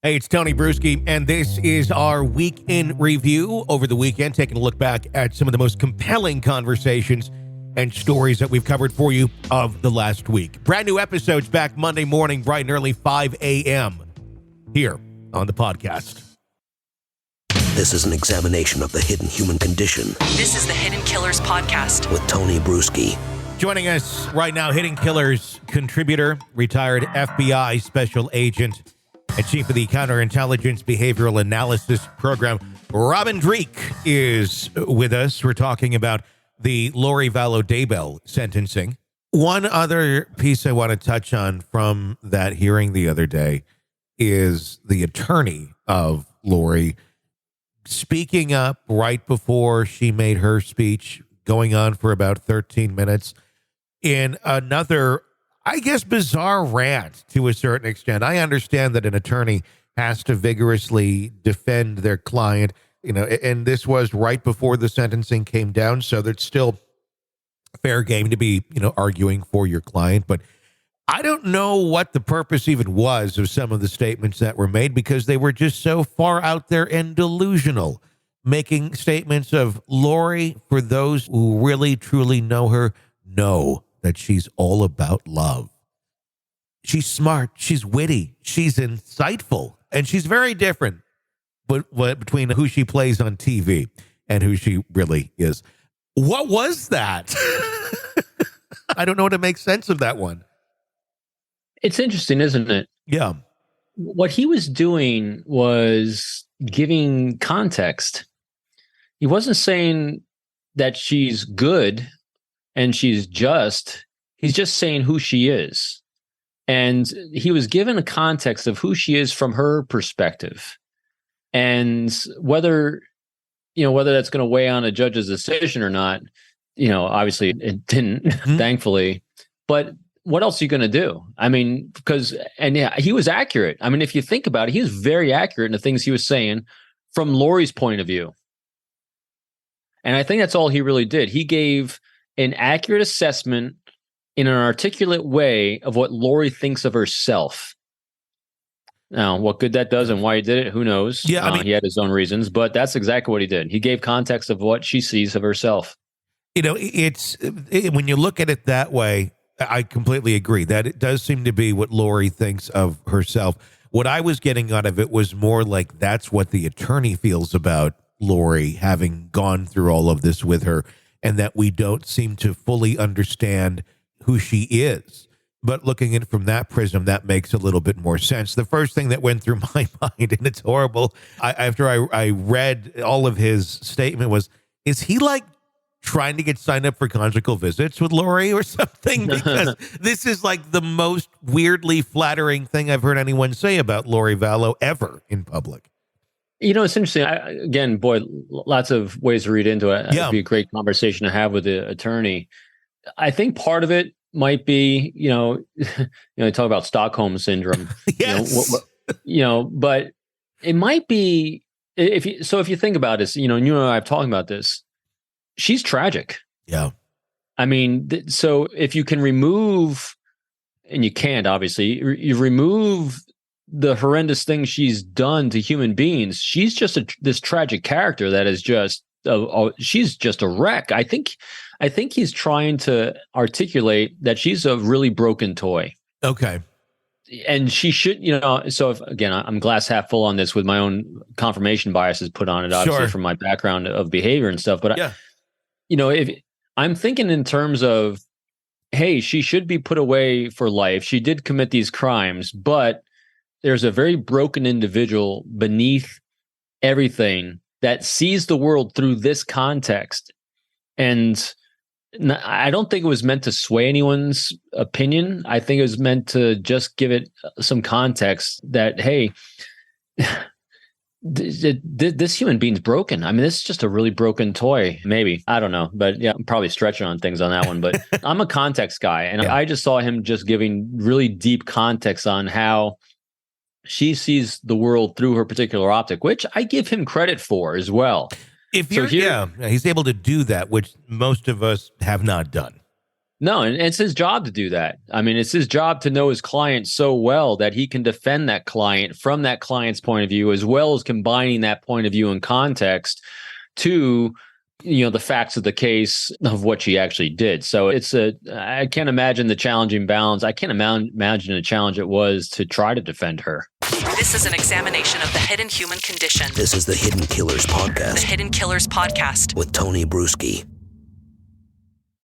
Hey, it's Tony Brueski, and this is our week in review over the weekend, taking a look back at some of the most compelling conversations and stories that we've covered for you of the last week. Brand new episodes back Monday morning, bright and early, 5 a.m. here on the podcast. This is an examination of the hidden human condition. This is the Hidden Killers Podcast with Tony Brueski. Joining us right now, Hidden Killers contributor, retired FBI special agent, and chief of the Counterintelligence Behavioral Analysis Program, Robin Dreeke, is with us. We're talking about the Lori Vallow Daybell sentencing. One other piece I want to touch on from that hearing the other day is the attorney of Lori speaking up right before she made her speech, going on for about 13 minutes in another, I guess, bizarre rant to a certain extent. I understand that an attorney has to vigorously defend their client, and this was right before the sentencing came down, so that's still fair game to be, arguing for your client. But I don't know what the purpose even was of some of the statements that were made, because they were just so far out there and delusional, making statements of Lori, for those who really, truly know her, know that she's all about love. She's smart, she's witty, she's insightful, and she's very different between who she plays on TV and who she really is. What was that? I don't know how to make sense of that one. It's interesting, isn't it? Yeah. What he was doing was giving context. He wasn't saying that she's good and she's just. He's just saying who she is. And he was given a context of who she is from her perspective. And whether that's going to weigh on a judge's decision or not, obviously it didn't, thankfully. But what else are you going to do? I mean, he was accurate. I mean, if you think about it, he was very accurate in the things he was saying from Lori's point of view. And I think that's all he really did. He gave an accurate assessment in an articulate way of what Lori thinks of herself. Now, what good that does and why he did it, who knows? Yeah, I mean, he had his own reasons, but that's exactly what he did. He gave context of what she sees of herself. When you look at it that way, I completely agree that it does seem to be what Lori thinks of herself. What I was getting out of it was more like that's what the attorney feels about Lori, having gone through all of this with her, and that we don't seem to fully understand who she is. But looking at it from that prism, that makes a little bit more sense. The first thing that went through my mind, and it's horrible, after I read all of his statement was, is he like trying to get signed up for conjugal visits with Lori or something? Because this is like the most weirdly flattering thing I've heard anyone say about Lori Vallow ever in public. It's interesting. Again, boy, lots of ways to read into it. Yeah. It'd be a great conversation to have with the attorney. I think part of it might be, talk about Stockholm syndrome. Yes. But it might be, if you think about this, you and I have talked about this, she's tragic. Yeah. I mean, so if you can remove, and you can't, obviously, you remove the horrendous things she's done to human beings, she's just this tragic character that is just, she's just a wreck. I think he's trying to articulate that she's a really broken toy. Okay. And she should, so again, I'm glass half full on this with my own confirmation biases put on it, obviously, from my background of behavior and stuff. But, yeah. If I'm thinking in terms of, hey, she should be put away for life. She did commit these crimes, but there's a very broken individual beneath everything that sees the world through this context. And I don't think it was meant to sway anyone's opinion. I think it was meant to just give it some context that, hey, this human being's broken. I mean, this is just a really broken toy. Maybe. I don't know. But yeah, I'm probably stretching on things on that one. But I'm a context guy. And I just saw him just giving really deep context on how she sees the world through her particular optic, which I give him credit for as well. He's able to do that, which most of us have not done. No, and it's his job to do that. I mean, it's his job to know his client so well that he can defend that client from that client's point of view, as well as combining that point of view and context to, the facts of the case of what she actually did. So I can't imagine the challenging balance. I can't imagine the challenge it was to try to defend her. This is an examination of the hidden human condition. This is the Hidden Killers Podcast. The Hidden Killers Podcast. With Tony Brueski.